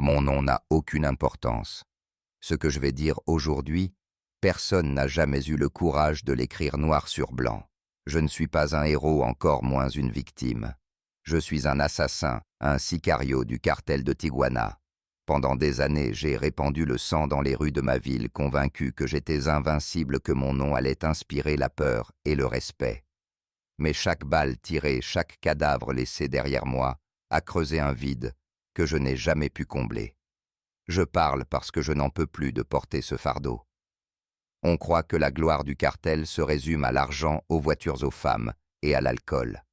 Mon nom n'a aucune importance. Ce que je vais dire aujourd'hui, personne n'a jamais eu le courage de l'écrire noir sur blanc. Je ne suis pas un héros, encore moins une victime. Je suis un assassin, un sicario du cartel de Tijuana. Pendant des années, j'ai répandu le sang dans les rues de ma ville, convaincu que j'étais invincible, que mon nom allait inspirer la peur et le respect. Mais chaque balle tirée, chaque cadavre laissé derrière moi, a creusé un vide que je n'ai jamais pu combler. Je parle parce que je n'en peux plus de porter ce fardeau. On croit que la gloire du cartel se résume à l'argent, aux voitures, aux femmes et à l'alcool.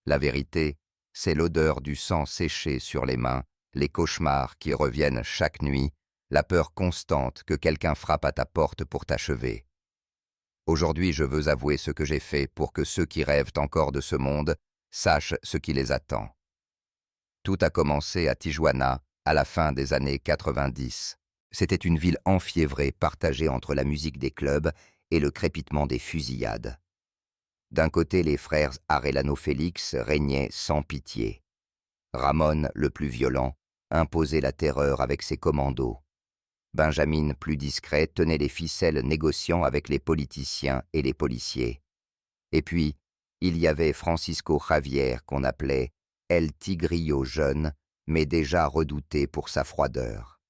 La vérité, c'est l'odeur du sang séché sur les mains, les cauchemars qui reviennent chaque nuit, la peur constante que quelqu'un frappe à ta porte pour t'achever. Aujourd'hui, je veux avouer ce que j'ai fait pour que ceux qui rêvent encore de ce monde sachent ce qui les attend. Tout a commencé à Tijuana, à la fin des années 90. C'était une ville enfiévrée, partagée entre la musique des clubs et le crépitement des fusillades. D'un côté, les frères Arellano Félix régnaient sans pitié. Ramon, le plus violent, imposait la terreur avec ses commandos. Benjamin, plus discret, tenait les ficelles, négociant avec les politiciens et les policiers. Et puis, il y avait Francisco Javier, qu'on appelait El Tigrillo jeune, mais déjà redouté pour sa froideur.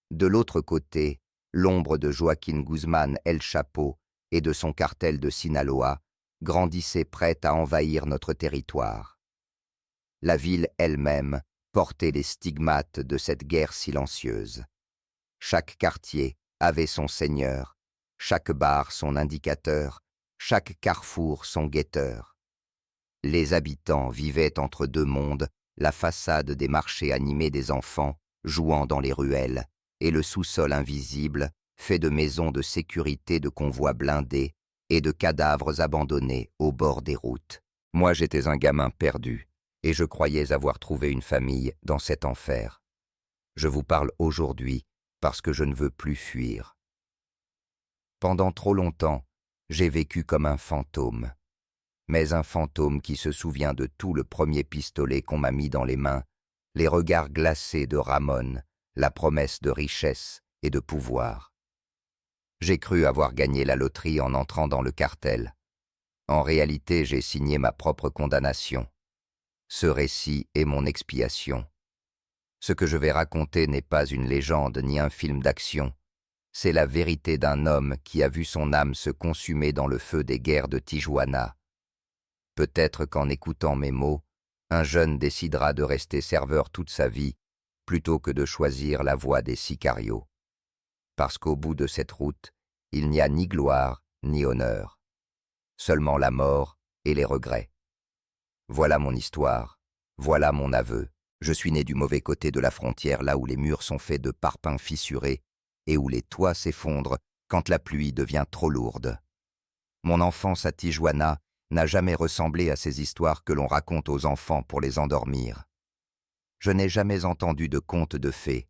De l'autre côté, l'ombre de Joaquín Guzmán El Chapo et de son cartel de Sinaloa grandissait, prête à envahir notre territoire. La ville elle-même portait les stigmates de cette guerre silencieuse. Chaque quartier avait son seigneur, chaque bar son indicateur, chaque carrefour son guetteur. Les habitants vivaient entre deux mondes, la façade des marchés animés des enfants jouant dans les ruelles, et le sous-sol invisible, fait de maisons de sécurité, de convois blindés et de cadavres abandonnés au bord des routes. Moi, j'étais un gamin perdu, et je croyais avoir trouvé une famille dans cet enfer. Je vous parle aujourd'hui parce que je ne veux plus fuir. Pendant trop longtemps, j'ai vécu comme un fantôme. Mais un fantôme qui se souvient de tout, le premier pistolet qu'on m'a mis dans les mains, les regards glacés de Ramon, la promesse de richesse et de pouvoir. J'ai cru avoir gagné la loterie en entrant dans le cartel. En réalité, j'ai signé ma propre condamnation. Ce récit est mon expiation. Ce que je vais raconter n'est pas une légende ni un film d'action. C'est la vérité d'un homme qui a vu son âme se consumer dans le feu des guerres de Tijuana. Peut-être qu'en écoutant mes mots, un jeune décidera de rester serveur toute sa vie plutôt que de choisir la voie des sicarios. Parce qu'au bout de cette route, il n'y a ni gloire ni honneur, seulement la mort et les regrets. Voilà mon histoire, voilà mon aveu. Je suis né du mauvais côté de la frontière, là où les murs sont faits de parpaings fissurés et où les toits s'effondrent quand la pluie devient trop lourde. Mon enfance à Tijuana n'a jamais ressemblé à ces histoires que l'on raconte aux enfants pour les endormir. Je n'ai jamais entendu de contes de fées.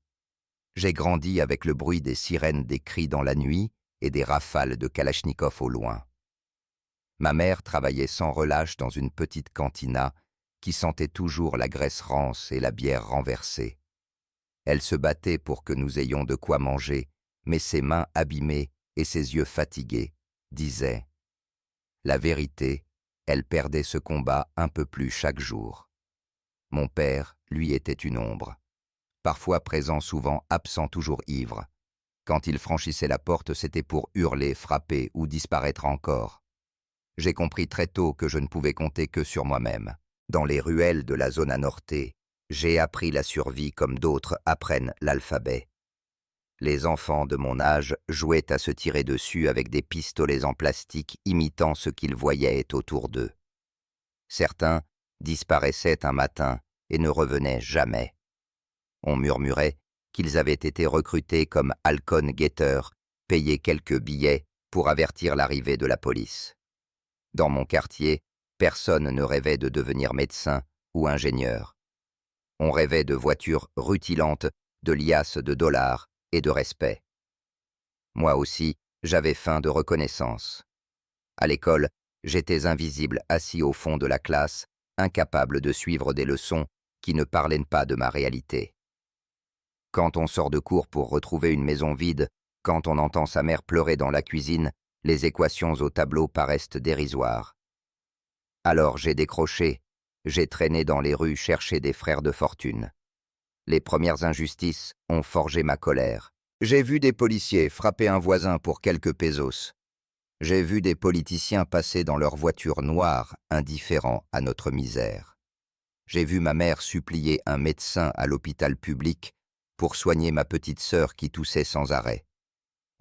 J'ai grandi avec le bruit des sirènes, des cris dans la nuit et des rafales de Kalachnikov au loin. Ma mère travaillait sans relâche dans une petite cantina qui sentait toujours la graisse rance et la bière renversée. Elle se battait pour que nous ayons de quoi manger, mais ses mains abîmées et ses yeux fatigués disaient « La vérité, elle perdait ce combat un peu plus chaque jour. » Mon père, lui, était une ombre. Parfois présent, souvent absent, toujours ivre. Quand il franchissait la porte, c'était pour hurler, frapper ou disparaître encore. J'ai compris très tôt que je ne pouvais compter que sur moi-même. Dans les ruelles de la zona norte, j'ai appris la survie comme d'autres apprennent l'alphabet. Les enfants de mon âge jouaient à se tirer dessus avec des pistolets en plastique imitant ce qu'ils voyaient autour d'eux. Certains disparaissaient un matin et ne revenaient jamais. On murmurait qu'ils avaient été recrutés comme halcon-guetteurs, payés quelques billets pour avertir l'arrivée de la police. Dans mon quartier, personne ne rêvait de devenir médecin ou ingénieur. On rêvait de voitures rutilantes, de liasses de dollars et de respect. Moi aussi, j'avais faim de reconnaissance. À l'école, j'étais invisible, assis au fond de la classe, incapable de suivre des leçons qui ne parlaient pas de ma réalité. Quand on sort de cours pour retrouver une maison vide, quand on entend sa mère pleurer dans la cuisine, les équations au tableau paraissent dérisoires. Alors j'ai décroché, j'ai traîné dans les rues chercher des frères de fortune. Les premières injustices ont forgé ma colère. J'ai vu des policiers frapper un voisin pour quelques pesos. J'ai vu des politiciens passer dans leur voiture noire, indifférents à notre misère. J'ai vu ma mère supplier un médecin à l'hôpital public pour soigner ma petite sœur qui toussait sans arrêt.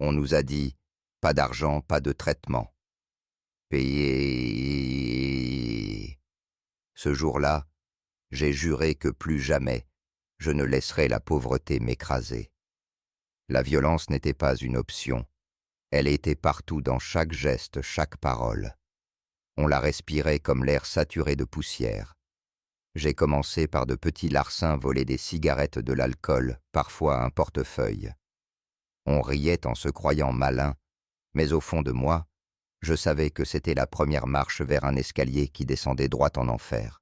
On nous a dit « pas d'argent, pas de traitement ». Payer. Ce jour-là, j'ai juré que plus jamais je ne laisserai la pauvreté m'écraser. La violence n'était pas une option. Elle était partout dans chaque geste, chaque parole. On la respirait comme l'air saturé de poussière. J'ai commencé par de petits larcins voler des cigarettes, de l'alcool, parfois un portefeuille. On riait en se croyant malin, mais au fond de moi, je savais que c'était la première marche vers un escalier qui descendait droit en enfer.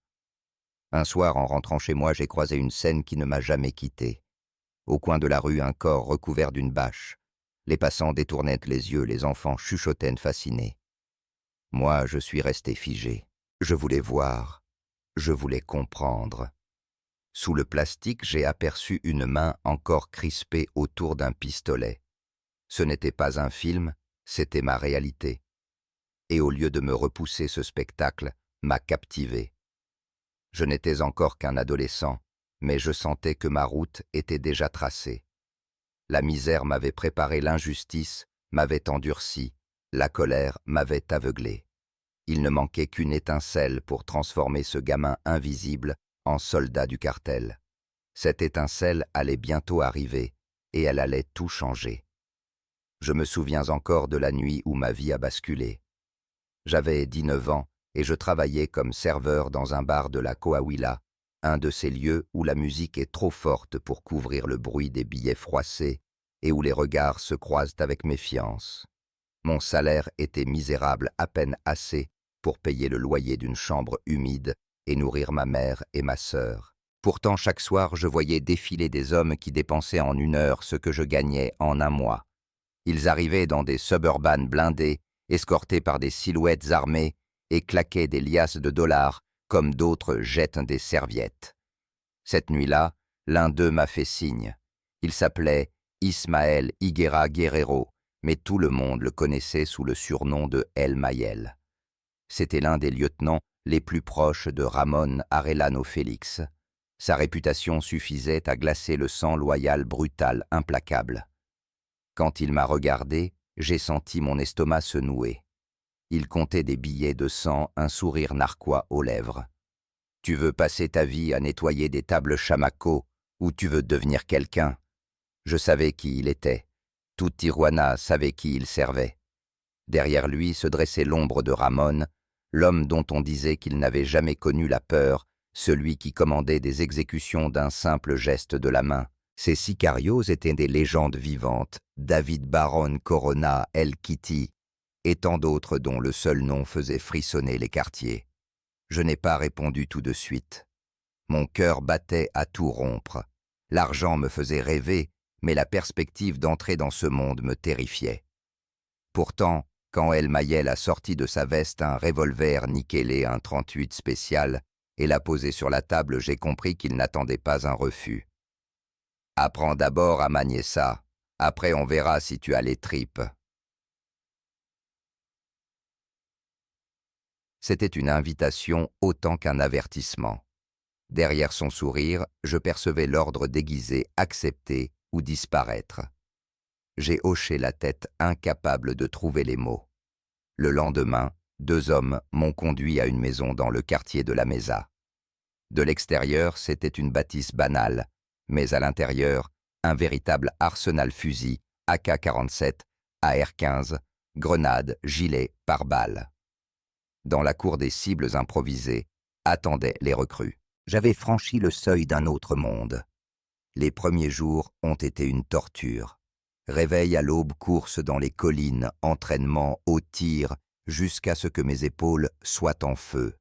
Un soir, en rentrant chez moi, j'ai croisé une scène qui ne m'a jamais quitté. Au coin de la rue, un corps recouvert d'une bâche. Les passants détournaient les yeux, les enfants chuchotaient fascinés. Moi, je suis resté figé. Je voulais voir, je voulais comprendre. Sous le plastique, j'ai aperçu une main encore crispée autour d'un pistolet. Ce n'était pas un film, c'était ma réalité. Et au lieu de me repousser, ce spectacle m'a captivé. Je n'étais encore qu'un adolescent, mais je sentais que ma route était déjà tracée. La misère m'avait préparé, l'injustice m'avait endurci, la colère m'avait aveuglé. Il ne manquait qu'une étincelle pour transformer ce gamin invisible en soldat du cartel. Cette étincelle allait bientôt arriver, et elle allait tout changer. Je me souviens encore de la nuit où ma vie a basculé. J'avais 19 ans, et je travaillais comme serveur dans un bar de la Coahuila, un de ces lieux où la musique est trop forte pour couvrir le bruit des billets froissés et où les regards se croisent avec méfiance. Mon salaire était misérable, à peine assez pour payer le loyer d'une chambre humide et nourrir ma mère et ma sœur. Pourtant, chaque soir, je voyais défiler des hommes qui dépensaient en 1 heure ce que je gagnais en 1 mois. Ils arrivaient dans des suburbanes blindés, escortés par des silhouettes armées, et claquaient des liasses de dollars comme d'autres jettent des serviettes. Cette nuit-là, l'un d'eux m'a fait signe. Il s'appelait Ismael Higuera Guerrero, mais tout le monde le connaissait sous le surnom de El Mayel. C'était l'un des lieutenants les plus proches de Ramón Arellano Félix. Sa réputation suffisait à glacer le sang loyal, brutal, implacable. Quand il m'a regardé, j'ai senti mon estomac se nouer. Il comptait des billets de 100, un sourire narquois aux lèvres. « Tu veux passer ta vie à nettoyer des tables Chamaco ou tu veux devenir quelqu'un ?» Je savais qui il était. Toute Tijuana savait qui il servait. Derrière lui se dressait l'ombre de Ramón, l'homme dont on disait qu'il n'avait jamais connu la peur, celui qui commandait des exécutions d'un simple geste de la main. Ces sicarios étaient des légendes vivantes, David Baron Corona, El Kitty, et tant d'autres dont le seul nom faisait frissonner les quartiers. Je n'ai pas répondu tout de suite. Mon cœur battait à tout rompre. L'argent me faisait rêver, mais la perspective d'entrer dans ce monde me terrifiait. Pourtant, quand El Mayel a sorti de sa veste un revolver nickelé, un 38 spécial, et l'a posé sur la table, j'ai compris qu'il n'attendait pas un refus. « Apprends d'abord à manier ça, après on verra si tu as les tripes. » C'était une invitation autant qu'un avertissement. Derrière son sourire, je percevais l'ordre déguisé, accepter ou disparaître. J'ai hoché la tête, incapable de trouver les mots. Le lendemain, 2 hommes m'ont conduit à une maison dans le quartier de la Mesa. De l'extérieur, c'était une bâtisse banale, mais à l'intérieur, un véritable arsenal fusil, AK-47, AR-15, grenades, gilets, pare-balles. Dans la cour des cibles improvisées, attendaient les recrues. J'avais franchi le seuil d'un autre monde. Les premiers jours ont été une torture. Réveil à l'aube, course dans les collines, entraînement au tir, jusqu'à ce que mes épaules soient en feu.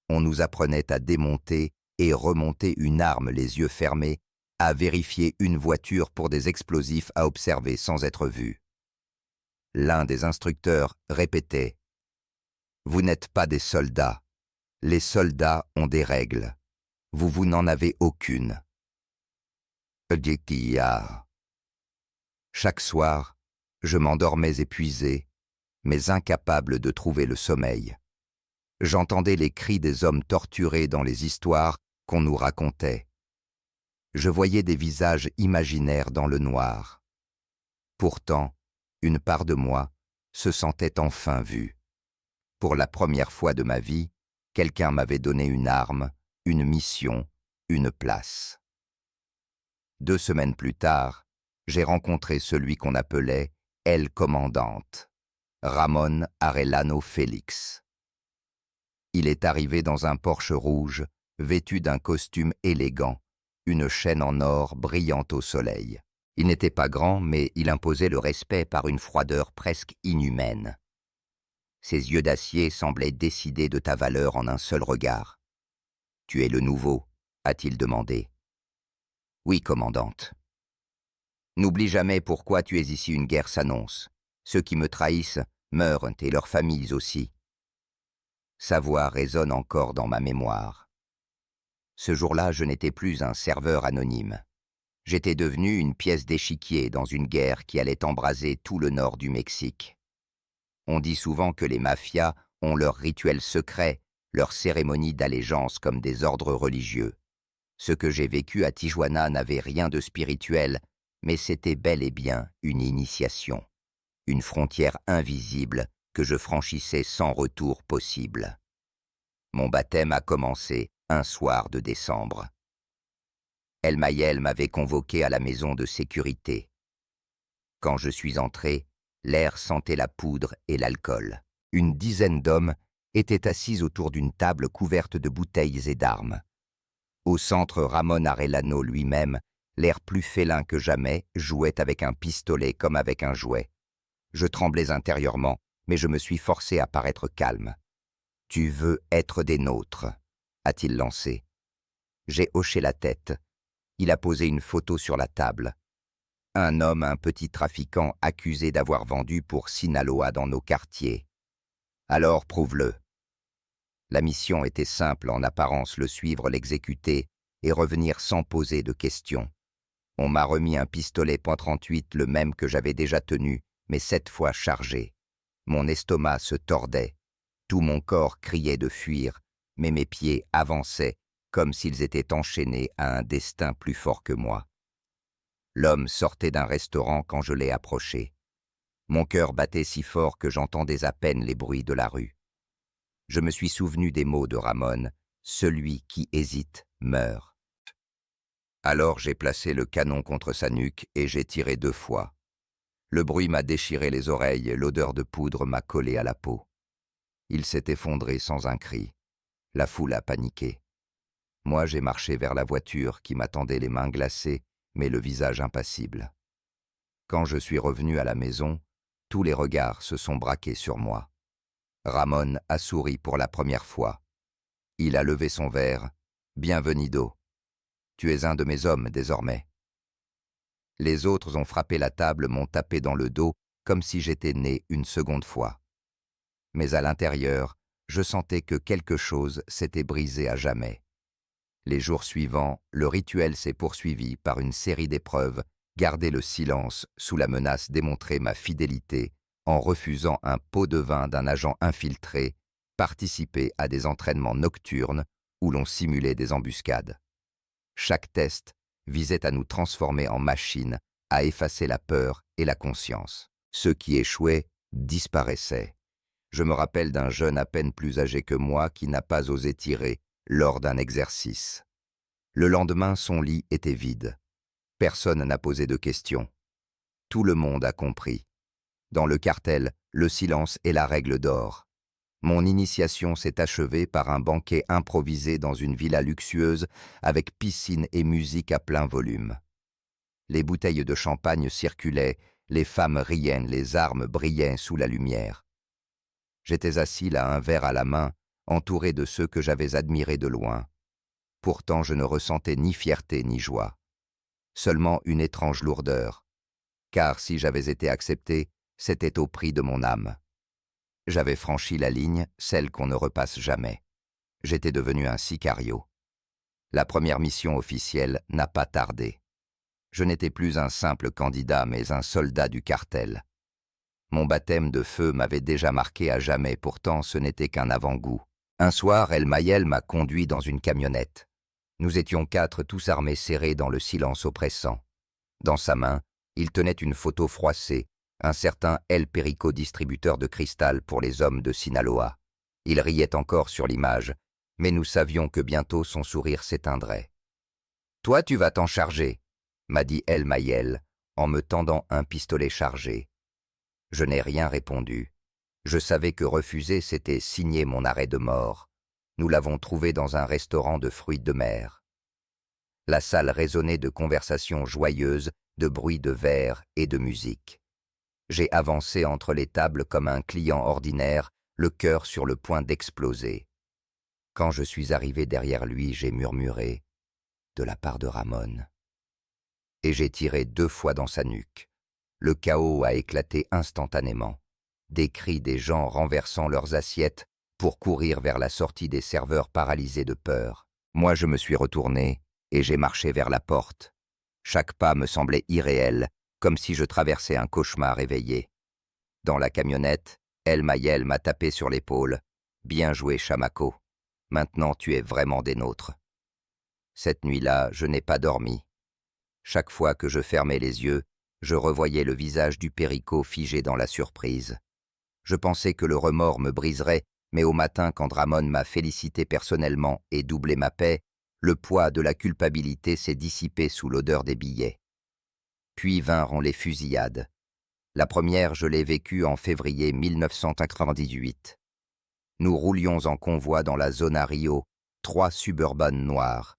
On nous apprenait à démonter et remonter une arme les yeux fermés à vérifier une voiture pour des explosifs à observer sans être vu. L'un des instructeurs répétait « Vous n'êtes pas des soldats. Les soldats ont des règles. Vous n'en avez aucune. » Chaque soir, je m'endormais épuisé, mais incapable de trouver le sommeil. J'entendais les cris des hommes torturés dans les histoires qu'on nous racontait. Je voyais des visages imaginaires dans le noir. Pourtant, une part de moi se sentait enfin vue. Pour la première fois de ma vie, quelqu'un m'avait donné une arme, une mission, une place. 2 semaines plus tard, j'ai rencontré celui qu'on appelait El Commandante, Ramón Arellano Félix. Il est arrivé dans un Porsche rouge, vêtu d'un costume élégant, une chaîne en or brillante au soleil. Il n'était pas grand, mais il imposait le respect par une froideur presque inhumaine. Ses yeux d'acier semblaient décider de ta valeur en un seul regard. « Tu es le nouveau ?» a-t-il demandé. « Oui, commandante. »« N'oublie jamais pourquoi tu es ici, une guerre s'annonce. Ceux qui me trahissent meurent et leurs familles aussi. » Sa voix résonne encore dans ma mémoire. Ce jour-là, je n'étais plus un serveur anonyme. J'étais devenu une pièce d'échiquier dans une guerre qui allait embraser tout le nord du Mexique. On dit souvent que les mafias ont leurs rituels secrets, leurs cérémonies d'allégeance comme des ordres religieux. Ce que j'ai vécu à Tijuana n'avait rien de spirituel, mais c'était bel et bien une initiation, une frontière invisible que je franchissais sans retour possible. Mon baptême a commencé un soir de décembre. El Mayel m'avait convoqué à la maison de sécurité. Quand je suis entré, l'air sentait la poudre et l'alcool. Une dizaine d'hommes étaient assis autour d'une table couverte de bouteilles et d'armes. Au centre, Ramón Arellano lui-même, l'air plus félin que jamais, jouait avec un pistolet comme avec un jouet. Je tremblais intérieurement, mais je me suis forcé à paraître calme. « Tu veux être des nôtres » a-t-il lancé. J'ai hoché la tête. Il a posé une photo sur la table. Un homme, un petit trafiquant accusé d'avoir vendu pour Sinaloa dans nos quartiers. Alors prouve-le. La mission était simple en apparence, le suivre, l'exécuter et revenir sans poser de questions. On m'a remis un pistolet .38, le même que j'avais déjà tenu, mais cette fois chargé. Mon estomac se tordait. Tout mon corps criait de fuir, mais mes pieds avançaient comme s'ils étaient enchaînés à un destin plus fort que moi. L'homme sortait d'un restaurant quand je l'ai approché. Mon cœur battait si fort que j'entendais à peine les bruits de la rue. Je me suis souvenu des mots de Ramón, « Celui qui hésite meurt ». Alors j'ai placé le canon contre sa nuque et j'ai tiré 2 fois. Le bruit m'a déchiré les oreilles, l'odeur de poudre m'a collé à la peau. Il s'est effondré sans un cri. La foule a paniqué. Moi, j'ai marché vers la voiture qui m'attendait les mains glacées, mais le visage impassible. Quand je suis revenu à la maison, tous les regards se sont braqués sur moi. Ramón a souri pour la première fois. Il a levé son verre. « Bienvenido. Tu es un de mes hommes désormais. » Les autres ont frappé la table, m'ont tapé dans le dos, comme si j'étais né une seconde fois. Mais à l'intérieur, je sentais que quelque chose s'était brisé à jamais. Les jours suivants, le rituel s'est poursuivi par une série d'épreuves, garder le silence sous la menace d'émontrer ma fidélité en refusant un pot de vin d'un agent infiltré, participer à des entraînements nocturnes où l'on simulait des embuscades. Chaque test visait à nous transformer en machines, à effacer la peur et la conscience. Ceux qui échouaient disparaissaient. Je me rappelle d'un jeune à peine plus âgé que moi qui n'a pas osé tirer lors d'un exercice. Le lendemain, son lit était vide. Personne n'a posé de questions. Tout le monde a compris. Dans le cartel, le silence est la règle d'or. Mon initiation s'est achevée par un banquet improvisé dans une villa luxueuse avec piscine et musique à plein volume. Les bouteilles de champagne circulaient, les femmes riaient, les armes brillaient sous la lumière. J'étais assis là, un verre à la main, entouré de ceux que j'avais admirés de loin. Pourtant, je ne ressentais ni fierté ni joie. seulement une étrange lourdeur, car si j'avais été accepté, c'était au prix de mon âme. J'avais franchi la ligne, celle qu'on ne repasse jamais. J'étais devenu un sicario. La première mission officielle n'a pas tardé. Je n'étais plus un simple candidat, mais un soldat du cartel. Mon baptême de feu m'avait déjà marqué à jamais, pourtant ce n'était qu'un avant-goût. Un soir, El Mayel m'a conduit dans une camionnette. Nous étions 4, tous armés serrés dans le silence oppressant. Dans sa main, il tenait une photo froissée, un certain El Perico, distributeur de cristal pour les hommes de Sinaloa. Il riait encore sur l'image, mais nous savions que bientôt son sourire s'éteindrait. « Toi, tu vas t'en charger », m'a dit El Mayel, en me tendant un pistolet chargé. Je n'ai rien répondu. Je savais que refuser, c'était signer mon arrêt de mort. Nous l'avons trouvé dans un restaurant de fruits de mer. La salle résonnait de conversations joyeuses, de bruits de verre et de musique. J'ai avancé entre les tables comme un client ordinaire, le cœur sur le point d'exploser. Quand je suis arrivé derrière lui, j'ai murmuré « de la part de Ramon ». Et j'ai tiré 2 fois dans sa nuque. Le chaos a éclaté instantanément. Des cris des gens renversant leurs assiettes pour courir vers la sortie des serveurs paralysés de peur. Moi, je me suis retourné et j'ai marché vers la porte. Chaque pas me semblait irréel, comme si je traversais un cauchemar éveillé. Dans la camionnette, El Mayel m'a tapé sur l'épaule. « Bien joué, Chamaco. Maintenant, tu es vraiment des nôtres. » Cette nuit-là, je n'ai pas dormi. Chaque fois que je fermais les yeux, je revoyais le visage du Perico figé dans la surprise. Je pensais que le remords me briserait, mais au matin, quand Ramon m'a félicité personnellement et doublé ma paie, le poids de la culpabilité s'est dissipé sous l'odeur des billets. Puis vinrent les fusillades. La première, je l'ai vécue en février 1998. Nous roulions en convoi dans la zone à Rio, 3 suburbanes noires.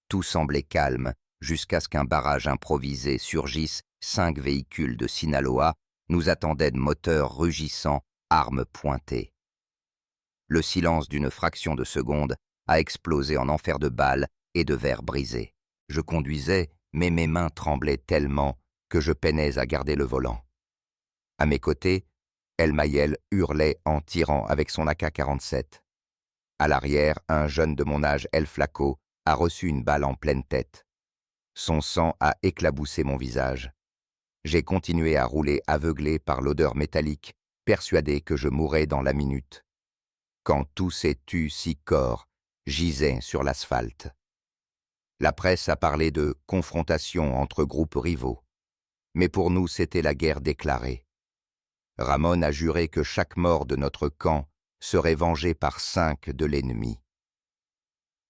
Tout semblait calme, jusqu'à ce qu'un barrage improvisé surgisse. 5 véhicules de Sinaloa nous attendaient de moteurs rugissants, armes pointées. Le silence d'une fraction de seconde a explosé en enfer de balles et de verres brisés. Je conduisais, mais mes mains tremblaient tellement que je peinais à garder le volant. À mes côtés, El Mayel hurlait en tirant avec son AK-47. À l'arrière, un jeune de mon âge, El Flaco, a reçu une balle en pleine tête. Son sang a éclaboussé mon visage. J'ai continué à rouler aveuglé par l'odeur métallique, persuadé que je mourrais dans la minute. Quand tous ces tus 6 corps gisaient sur l'asphalte. La presse a parlé de confrontation entre groupes rivaux. Mais pour nous, c'était la guerre déclarée. Ramon a juré que chaque mort de notre camp serait vengé par 5 de l'ennemi.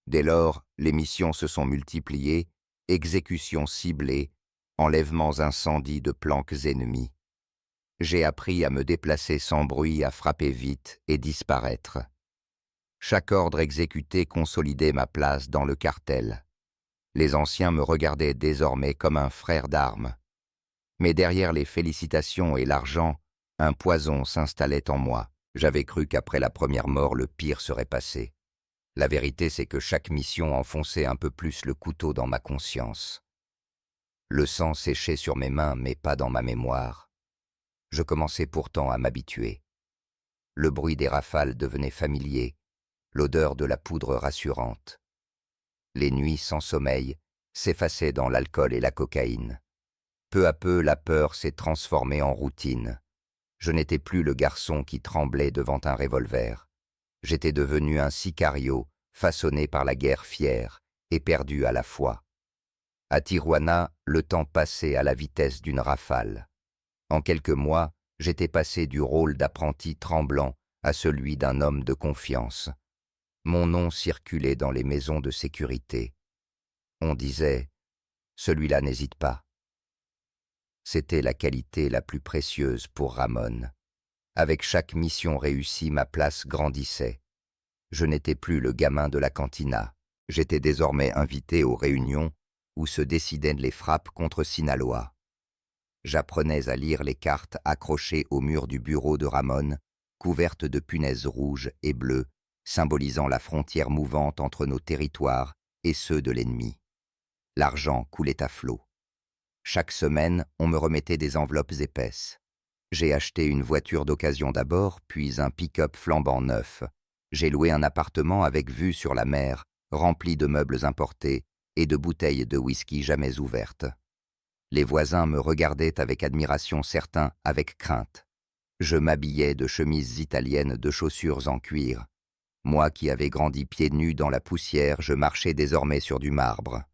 Dès lors, les missions se sont multipliées, exécutions ciblées, enlèvements incendies de planques ennemies. J'ai appris à me déplacer sans bruit, à frapper vite et disparaître. Chaque ordre exécuté consolidait ma place dans le cartel. Les anciens me regardaient désormais comme un frère d'armes. Mais derrière les félicitations et l'argent, un poison s'installait en moi. J'avais cru qu'après la première mort, le pire serait passé. La vérité, c'est que chaque mission enfonçait un peu plus le couteau dans ma conscience. Le sang séchait sur mes mains, mais pas dans ma mémoire. Je commençais pourtant à m'habituer. Le bruit des rafales devenait familier, l'odeur de la poudre rassurante. Les nuits sans sommeil s'effaçaient dans l'alcool et la cocaïne. Peu à peu, la peur s'est transformée en routine. Je n'étais plus le garçon qui tremblait devant un revolver. J'étais devenu un sicario, façonné par la guerre fière et perdu à la fois. À Tijuana, le temps passait à la vitesse d'une rafale. En quelques mois, j'étais passé du rôle d'apprenti tremblant à celui d'un homme de confiance. Mon nom circulait dans les maisons de sécurité. On disait « celui-là n'hésite pas ». C'était la qualité la plus précieuse pour Ramon. Avec chaque mission réussie, ma place grandissait. Je n'étais plus le gamin de la cantina. J'étais désormais invité aux réunions où se décidaient les frappes contre Sinaloa. J'apprenais à lire les cartes accrochées au mur du bureau de Ramon, couvertes de punaises rouges et bleues, symbolisant la frontière mouvante entre nos territoires et ceux de l'ennemi. L'argent coulait à flot. Chaque semaine, on me remettait des enveloppes épaisses. J'ai acheté une voiture d'occasion d'abord, puis un pick-up flambant neuf. J'ai loué un appartement avec vue sur la mer, rempli de meubles importés et de bouteilles de whisky jamais ouvertes. Les voisins me regardaient avec admiration, certains avec crainte. Je m'habillais de chemises italiennes, de chaussures en cuir. Moi qui avais grandi pieds nus dans la poussière, je marchais désormais sur du marbre.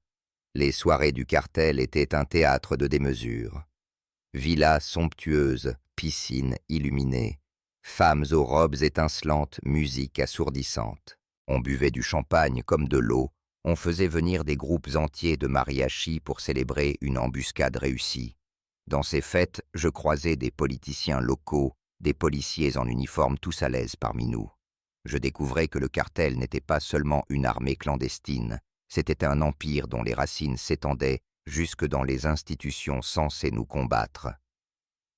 Les soirées du cartel étaient un théâtre de démesure. Villas somptueuses, piscines illuminées, femmes aux robes étincelantes, musique assourdissante. On buvait du champagne comme de l'eau, on faisait venir des groupes entiers de mariachis pour célébrer une embuscade réussie. Dans ces fêtes, je croisais des politiciens locaux, des policiers en uniforme tous à l'aise parmi nous. Je découvrais que le cartel n'était pas seulement une armée clandestine, c'était un empire dont les racines s'étendaient jusque dans les institutions censées nous combattre.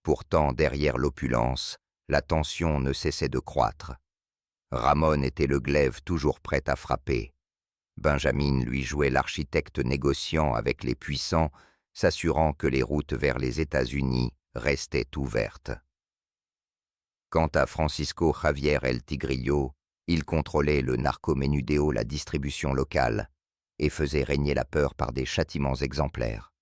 Pourtant, derrière l'opulence, la tension ne cessait de croître. Ramon était le glaive toujours prêt à frapper. Benjamin lui jouait l'architecte négociant avec les puissants, s'assurant que les routes vers les États-Unis restaient ouvertes. Quant à Francisco Javier El Tigrillo, il contrôlait le narcomenudeo, la distribution locale, et faisait régner la peur par des châtiments exemplaires.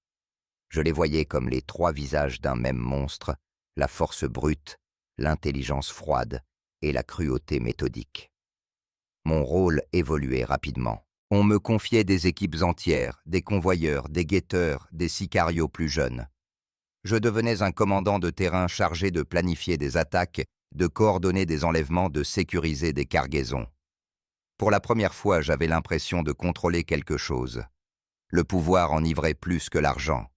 Je les voyais comme les trois visages d'un même monstre, la force brute, l'intelligence froide et la cruauté méthodique. Mon rôle évoluait rapidement. On me confiait des équipes entières, des convoyeurs, des guetteurs, des sicarios plus jeunes. Je devenais un commandant de terrain chargé de planifier des attaques, de coordonner des enlèvements, de sécuriser des cargaisons. Pour la première fois, j'avais l'impression de contrôler quelque chose. Le pouvoir enivrait plus que l'argent.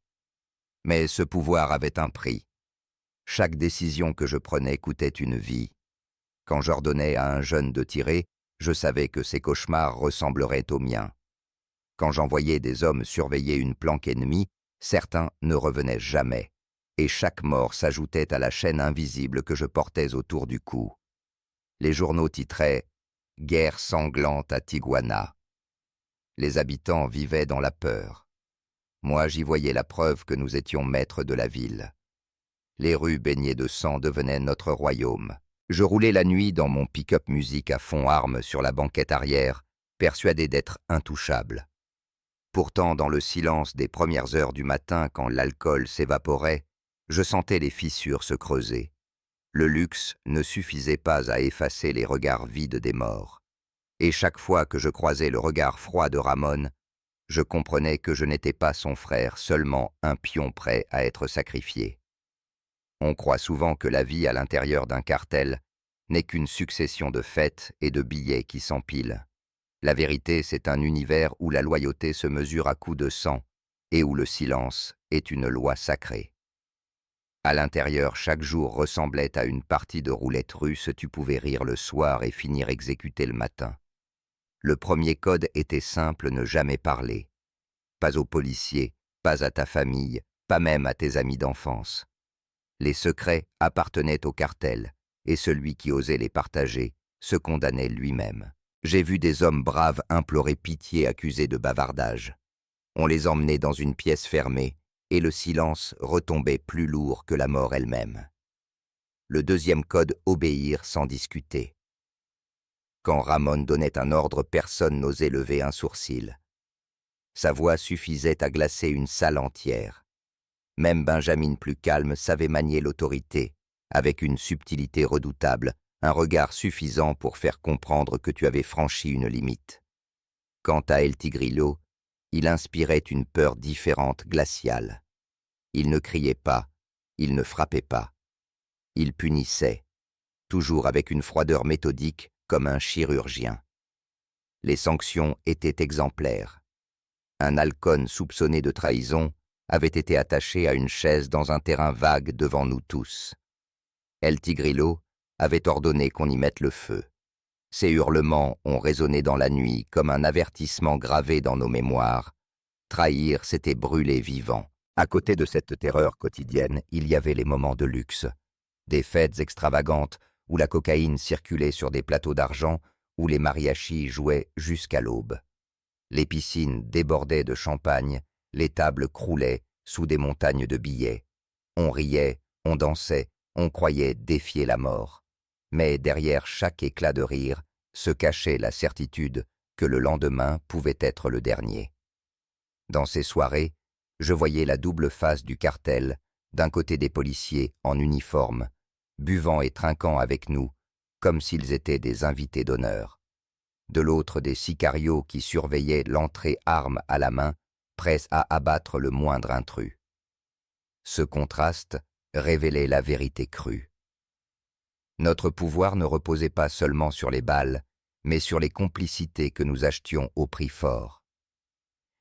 Mais ce pouvoir avait un prix. Chaque décision que je prenais coûtait une vie. Quand j'ordonnais à un jeune de tirer, je savais que ses cauchemars ressembleraient aux miens. Quand j'envoyais des hommes surveiller une planque ennemie, certains ne revenaient jamais, et chaque mort s'ajoutait à la chaîne invisible que je portais autour du cou. Les journaux titraient « Guerre sanglante à Tijuana ». Les habitants vivaient dans la peur. Moi, j'y voyais la preuve que nous étions maîtres de la ville. Les rues baignées de sang devenaient notre royaume. Je roulais la nuit dans mon pick-up musique à fond arme sur la banquette arrière, persuadé d'être intouchable. Pourtant, dans le silence des premières heures du matin, quand l'alcool s'évaporait, je sentais les fissures se creuser. Le luxe ne suffisait pas à effacer les regards vides des morts. Et chaque fois que je croisais le regard froid de Ramon, je comprenais que je n'étais pas son frère, seulement un pion prêt à être sacrifié. On croit souvent que la vie à l'intérieur d'un cartel n'est qu'une succession de fêtes et de billets qui s'empilent. La vérité, c'est un univers où la loyauté se mesure à coups de sang et où le silence est une loi sacrée. À l'intérieur, chaque jour ressemblait à une partie de roulette russe, tu pouvais rire le soir et finir exécuté le matin. Le premier code était simple, ne jamais parler. Pas aux policiers, pas à ta famille, pas même à tes amis d'enfance. Les secrets appartenaient au cartel, et celui qui osait les partager se condamnait lui-même. J'ai vu des hommes braves implorer pitié accusés de bavardage. On les emmenait dans une pièce fermée, et le silence retombait plus lourd que la mort elle-même. Le deuxième code, obéir sans discuter. Quand Ramon donnait un ordre, personne n'osait lever un sourcil. Sa voix suffisait à glacer une salle entière. Même Benjamin, plus calme, savait manier l'autorité, avec une subtilité redoutable, un regard suffisant pour faire comprendre que tu avais franchi une limite. Quant à El Tigrillo, il inspirait une peur différente, glaciale. Il ne criait pas, il ne frappait pas. Il punissait, toujours avec une froideur méthodique comme un chirurgien. Les sanctions étaient exemplaires. Un halcón soupçonné de trahison avait été attaché à une chaise dans un terrain vague devant nous tous. El Tigrillo avait ordonné qu'on y mette le feu. Ses hurlements ont résonné dans la nuit comme un avertissement gravé dans nos mémoires. Trahir, c'était brûler vivant. À côté de cette terreur quotidienne, il y avait les moments de luxe. Des fêtes extravagantes où la cocaïne circulait sur des plateaux d'argent, où les mariachis jouaient jusqu'à l'aube. Les piscines débordaient de champagne, les tables croulaient, sous des montagnes de billets. On riait, on dansait, on croyait défier la mort. Mais derrière chaque éclat de rire se cachait la certitude que le lendemain pouvait être le dernier. Dans ces soirées, je voyais la double face du cartel, d'un côté des policiers en uniforme, buvant et trinquant avec nous, comme s'ils étaient des invités d'honneur. De l'autre des sicarios qui surveillaient l'entrée arme à la main, prêts à abattre le moindre intrus. Ce contraste révélait la vérité crue. Notre pouvoir ne reposait pas seulement sur les balles, mais sur les complicités que nous achetions au prix fort.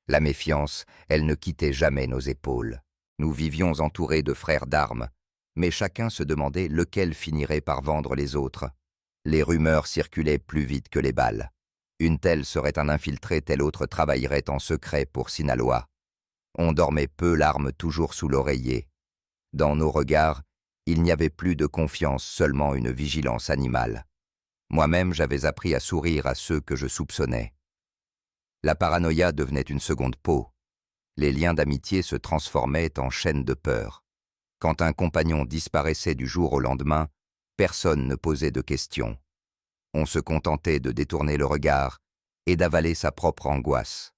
La méfiance, elle ne quittait jamais nos épaules. Nous vivions entourés de frères d'armes, mais chacun se demandait lequel finirait par vendre les autres. Les rumeurs circulaient plus vite que les balles. Une telle serait un infiltré, tel autre travaillerait en secret pour Sinaloa. On dormait peu, l'arme toujours sous l'oreiller. Dans nos regards, il n'y avait plus de confiance, seulement une vigilance animale. Moi-même, j'avais appris à sourire à ceux que je soupçonnais. La paranoïa devenait une seconde peau. Les liens d'amitié se transformaient en chaînes de peur. Quand un compagnon disparaissait du jour au lendemain, personne ne posait de questions. On se contentait de détourner le regard et d'avaler sa propre angoisse.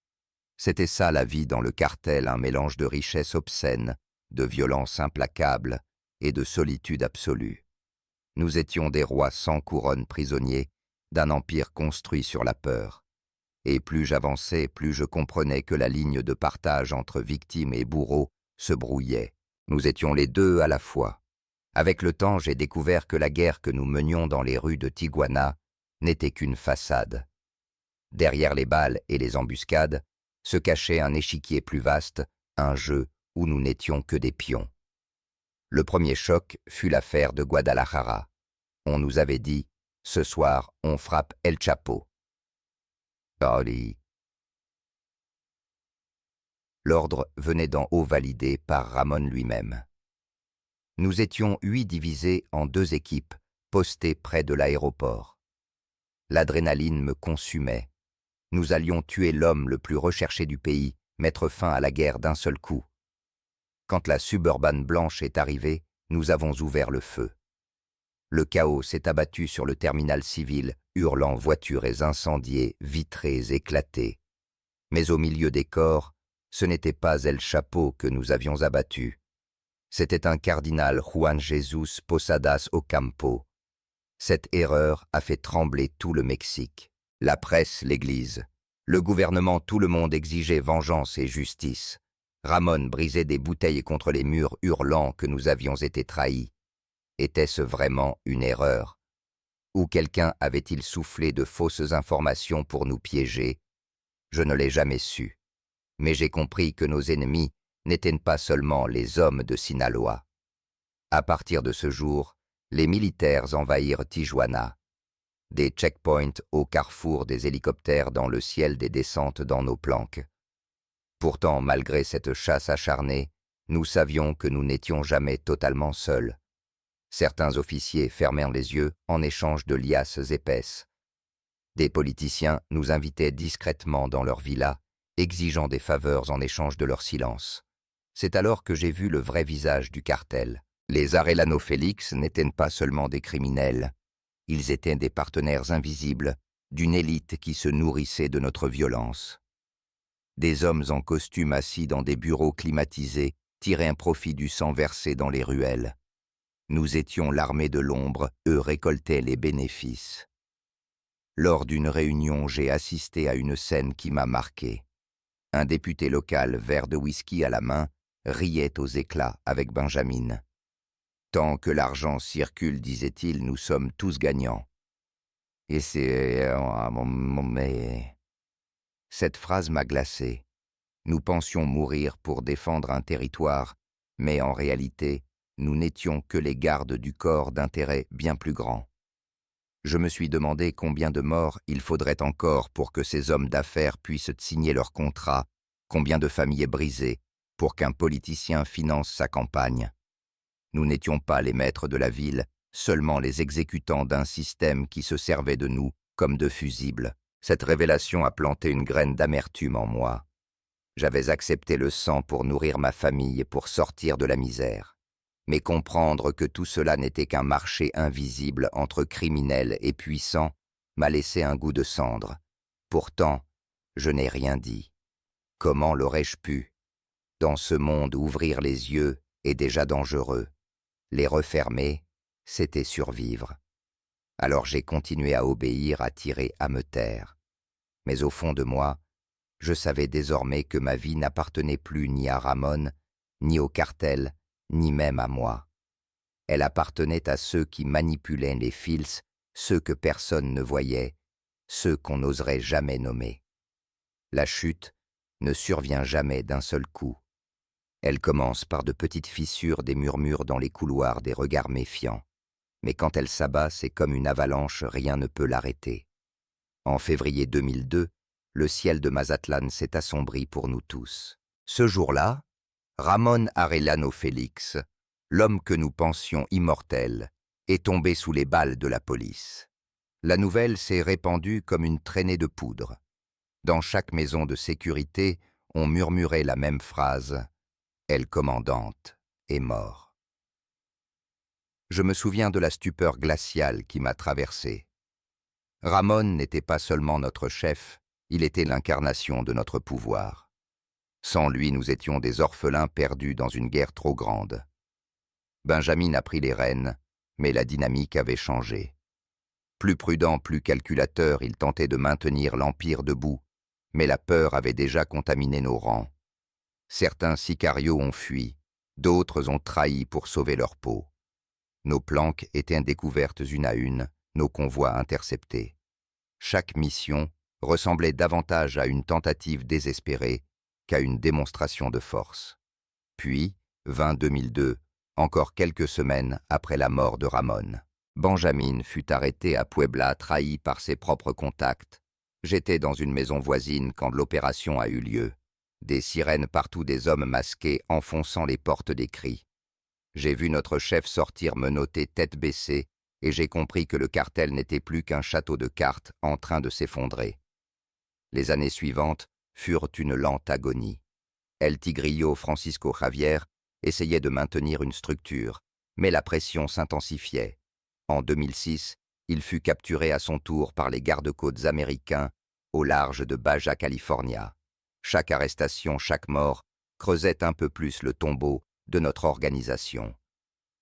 C'était ça la vie dans le cartel, un mélange de richesse obscène, de violence implacable et de solitude absolue. Nous étions des rois sans couronne, prisonniers d'un empire construit sur la peur. Et plus j'avançais, plus je comprenais que la ligne de partage entre victimes et bourreaux se brouillait. Nous étions les deux à la fois. Avec le temps, j'ai découvert que la guerre que nous menions dans les rues de Tijuana n'était qu'une façade. Derrière les balles et les embuscades se cachait un échiquier plus vaste, un jeu où nous n'étions que des pions. Le premier choc fut l'affaire de Guadalajara. On nous avait dit « Ce soir, on frappe El Chapo ». L'ordre venait d'en haut validé par Ramon lui-même. Nous étions 8 divisés en 2 équipes, postées près de l'aéroport. L'adrénaline me consumait. Nous allions tuer l'homme le plus recherché du pays, mettre fin à la guerre d'un seul coup. Quand la suburban blanche est arrivée, nous avons ouvert le feu. Le chaos s'est abattu sur le terminal civil, hurlant voitures incendiées, vitrées éclatées. Mais au milieu des corps, ce n'était pas El Chapo que nous avions abattu. C'était un cardinal Juan Jesus Posadas Ocampo. Cette erreur a fait trembler tout le Mexique. La presse, l'Église, le gouvernement, tout le monde exigeait vengeance et justice. Ramon brisait des bouteilles contre les murs, hurlant que nous avions été trahis. Était-ce vraiment une erreur? Ou quelqu'un avait-il soufflé de fausses informations pour nous piéger? Je ne l'ai jamais su. Mais j'ai compris que nos ennemis n'étaient pas seulement les hommes de Sinaloa. À partir de ce jour, les militaires envahirent Tijuana. Des checkpoints au carrefour, des hélicoptères dans le ciel, des descentes dans nos planques. Pourtant, malgré cette chasse acharnée, nous savions que nous n'étions jamais totalement seuls. Certains officiers fermèrent les yeux en échange de liasses épaisses. Des politiciens nous invitaient discrètement dans leurs villas, exigeant des faveurs en échange de leur silence. C'est alors que j'ai vu le vrai visage du cartel. Les Arellano Félix n'étaient pas seulement des criminels, ils étaient des partenaires invisibles d'une élite qui se nourrissait de notre violence. Des hommes en costume assis dans des bureaux climatisés tiraient un profit du sang versé dans les ruelles. Nous étions l'armée de l'ombre, eux récoltaient les bénéfices. Lors d'une réunion, j'ai assisté à une scène qui m'a marqué. Un député local, verre de whisky à la main, riait aux éclats avec Benjamin. « Tant que l'argent circule, disait-il, nous sommes tous gagnants. » Et c'est... mais... Cette phrase m'a glacé. Nous pensions mourir pour défendre un territoire, mais en réalité, nous n'étions que les gardes du corps d'intérêts bien plus grands. Je me suis demandé combien de morts il faudrait encore pour que ces hommes d'affaires puissent signer leur contrat, combien de familles brisées pour qu'un politicien finance sa campagne. Nous n'étions pas les maîtres de la ville, seulement les exécutants d'un système qui se servait de nous comme de fusibles. Cette révélation a planté une graine d'amertume en moi. J'avais accepté le sang pour nourrir ma famille et pour sortir de la misère. Mais comprendre que tout cela n'était qu'un marché invisible entre criminels et puissants m'a laissé un goût de cendre. Pourtant, je n'ai rien dit. Comment l'aurais-je pu? Dans ce monde, ouvrir les yeux est déjà dangereux. Les refermer, c'était survivre. Alors j'ai continué à obéir, à tirer, à me taire. Mais au fond de moi, je savais désormais que ma vie n'appartenait plus ni à Ramon, ni au cartel, ni même à moi. Elle appartenait à ceux qui manipulaient les fils, ceux que personne ne voyait, ceux qu'on n'oserait jamais nommer. La chute ne survient jamais d'un seul coup. Elle commence par de petites fissures, des murmures dans les couloirs, des regards méfiants. Mais quand elle s'abat, c'est comme une avalanche, rien ne peut l'arrêter. En février 2002, le ciel de Mazatlan s'est assombri pour nous tous. Ce jour-là, Ramon Arellano Félix, l'homme que nous pensions immortel, est tombé sous les balles de la police. La nouvelle s'est répandue comme une traînée de poudre. Dans chaque maison de sécurité, on murmurait la même phrase « El commandante est mort ». Je me souviens de la stupeur glaciale qui m'a traversé. Ramon n'était pas seulement notre chef, il était l'incarnation de notre pouvoir. Sans lui, nous étions des orphelins perdus dans une guerre trop grande. Benjamin a pris les rênes, mais la dynamique avait changé. Plus prudent, plus calculateur, il tentait de maintenir l'empire debout, mais la peur avait déjà contaminé nos rangs. Certains sicarios ont fui, d'autres ont trahi pour sauver leur peau. Nos planques étaient découvertes une à une, nos convois interceptés. Chaque mission ressemblait davantage à une tentative désespérée qu'à une démonstration de force. Puis, 2002, encore quelques semaines après la mort de Ramon, Benjamin fut arrêté à Puebla, trahi par ses propres contacts. J'étais dans une maison voisine quand l'opération a eu lieu. Des sirènes partout, des hommes masqués enfonçant les portes des cris. J'ai vu notre chef sortir menotté, tête baissée, et j'ai compris que le cartel n'était plus qu'un château de cartes en train de s'effondrer. Les années suivantes furent une lente agonie. El Tigrillo Francisco Javier essayait de maintenir une structure, mais la pression s'intensifiait. En 2006, il fut capturé à son tour par les gardes-côtes américains au large de Baja California. Chaque arrestation, chaque mort creusait un peu plus le tombeau de notre organisation.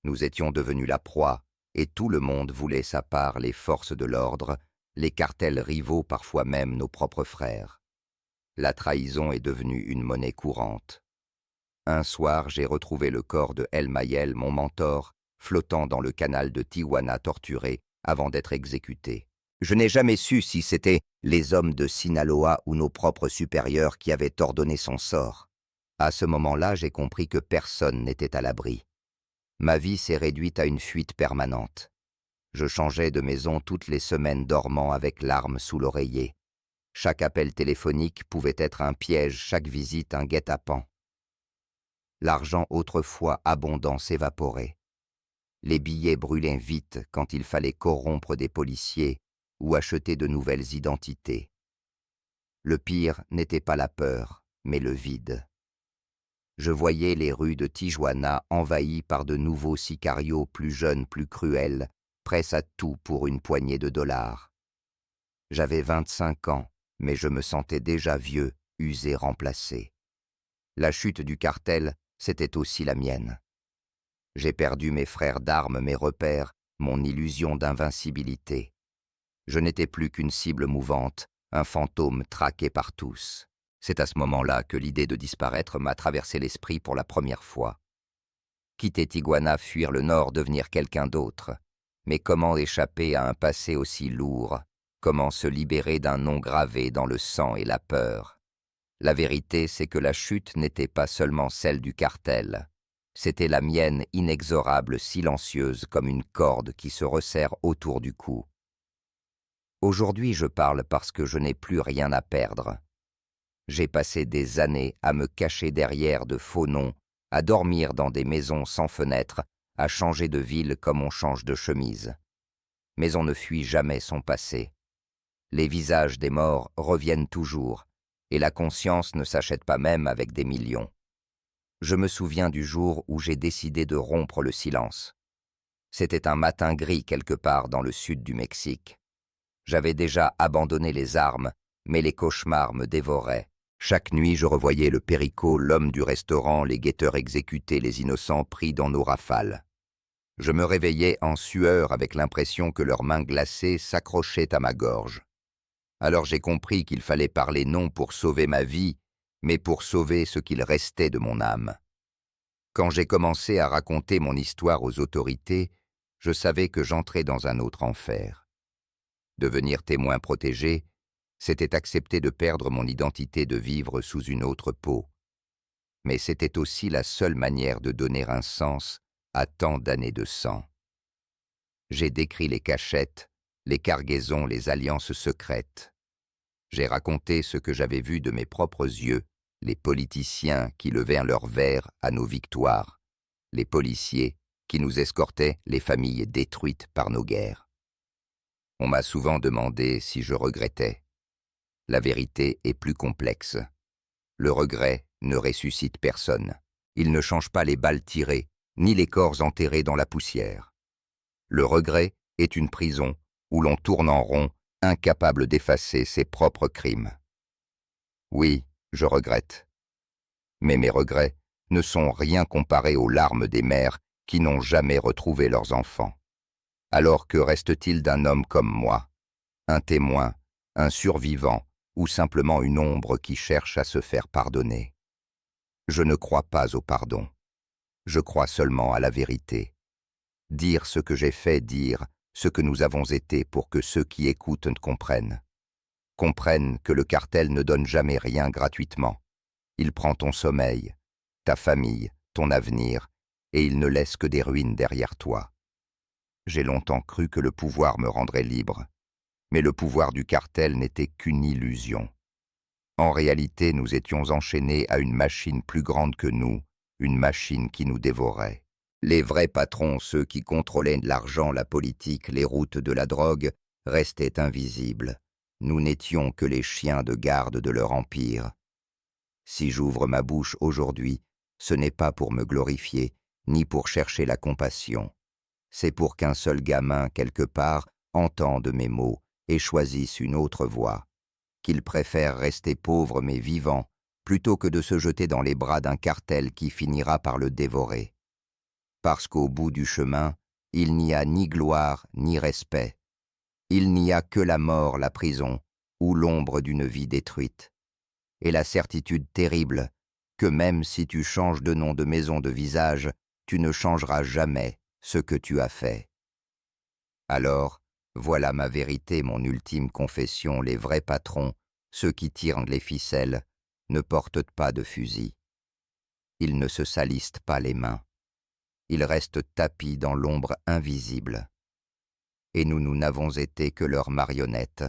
Nous étions devenus la proie et tout le monde voulait sa part, les forces de l'ordre, les cartels rivaux, parfois même nos propres frères. La trahison est devenue une monnaie courante. Un soir, j'ai retrouvé le corps de El Mayel, mon mentor, flottant dans le canal de Tijuana torturé avant d'être exécuté. Je n'ai jamais su si c'était les hommes de Sinaloa ou nos propres supérieurs qui avaient ordonné son sort. À ce moment-là, j'ai compris que personne n'était à l'abri. Ma vie s'est réduite à une fuite permanente. Je changeais de maison toutes les semaines, dormant avec l'arme sous l'oreiller. Chaque appel téléphonique pouvait être un piège, chaque visite un guet-apens. L'argent autrefois abondant s'évaporait. Les billets brûlaient vite quand il fallait corrompre des policiers ou acheter de nouvelles identités. Le pire n'était pas la peur, mais le vide. Je voyais les rues de Tijuana envahies par de nouveaux sicarios plus jeunes, plus cruels, prêts à tout pour une poignée de dollars. J'avais 25 ans, mais je me sentais déjà vieux, usé, remplacé. La chute du cartel, c'était aussi la mienne. J'ai perdu mes frères d'armes, mes repères, mon illusion d'invincibilité. Je n'étais plus qu'une cible mouvante, un fantôme traqué par tous. C'est à ce moment-là que l'idée de disparaître m'a traversé l'esprit pour la première fois. Quitter Tijuana, fuir le nord, devenir quelqu'un d'autre. Mais comment échapper à un passé aussi lourd? Comment se libérer d'un nom gravé dans le sang et la peur? La vérité, c'est que la chute n'était pas seulement celle du cartel. C'était la mienne, inexorable, silencieuse, comme une corde qui se resserre autour du cou. Aujourd'hui, je parle parce que je n'ai plus rien à perdre. J'ai passé des années à me cacher derrière de faux noms, à dormir dans des maisons sans fenêtres, à changer de ville comme on change de chemise. Mais on ne fuit jamais son passé. Les visages des morts reviennent toujours, Et la conscience ne s'achète pas même avec des millions. Je me souviens du jour où j'ai décidé de rompre le silence. C'était un matin gris quelque part dans le sud du Mexique. J'avais déjà abandonné les armes, mais les cauchemars me dévoraient. Chaque nuit, je revoyais le Perico, l'homme du restaurant, les guetteurs exécuter les innocents pris dans nos rafales. Je me réveillais en sueur avec l'impression que leurs mains glacées s'accrochaient à ma gorge. Alors j'ai compris qu'il fallait parler non pour sauver ma vie, mais pour sauver ce qu'il restait de mon âme. Quand j'ai commencé à raconter mon histoire aux autorités, je savais que j'entrais dans un autre enfer. Devenir témoin protégé, c'était accepter de perdre mon identité, de vivre sous une autre peau. Mais c'était aussi la seule manière de donner un sens à tant d'années de sang. J'ai décrit les cachettes, les cargaisons, les alliances secrètes. J'ai raconté ce que j'avais vu de mes propres yeux, les politiciens qui levaient leur verre à nos victoires, les policiers qui nous escortaient, les familles détruites par nos guerres. On m'a souvent demandé si je regrettais. La vérité est plus complexe. Le regret ne ressuscite personne. Il ne change pas les balles tirées, ni les corps enterrés dans la poussière. Le regret est une prison où l'on tourne en rond, incapable d'effacer ses propres crimes. Oui, je regrette. Mais mes regrets ne sont rien comparés aux larmes des mères qui n'ont jamais retrouvé leurs enfants. Alors que reste-t-il d'un homme comme moi? Un témoin, un survivant, ou simplement une ombre qui cherche à se faire pardonner? Je ne crois pas au pardon. Je crois seulement à la vérité. Dire ce que j'ai fait, dire ce que nous avons été pour que ceux qui écoutent comprennent. Comprennent que le cartel ne donne jamais rien gratuitement. Il prend ton sommeil, ta famille, ton avenir, et il ne laisse que des ruines derrière toi. J'ai longtemps cru que le pouvoir me rendrait libre, mais le pouvoir du cartel n'était qu'une illusion. En réalité, nous étions enchaînés à une machine plus grande que nous, une machine qui nous dévorait. Les vrais patrons, ceux qui contrôlaient l'argent, la politique, les routes de la drogue, restaient invisibles. Nous n'étions que les chiens de garde de leur empire. Si j'ouvre ma bouche aujourd'hui, ce n'est pas pour me glorifier, ni pour chercher la compassion. C'est pour qu'un seul gamin, quelque part, entende mes mots et choisisse une autre voie, qu'il préfère rester pauvre mais vivant, plutôt que de se jeter dans les bras d'un cartel qui finira par le dévorer. Parce qu'au bout du chemin, il n'y a ni gloire ni respect. Il n'y a que la mort, la prison, ou l'ombre d'une vie détruite. Et la certitude terrible que même si tu changes de nom, de maison, de visage, tu ne changeras jamais ce que tu as fait. Alors, voilà ma vérité, mon ultime confession, les vrais patrons, ceux qui tirent les ficelles, ne portent pas de fusil. Ils ne se salissent pas les mains. Ils restent tapis dans l'ombre invisible. Et nous n'avons été que leurs marionnettes.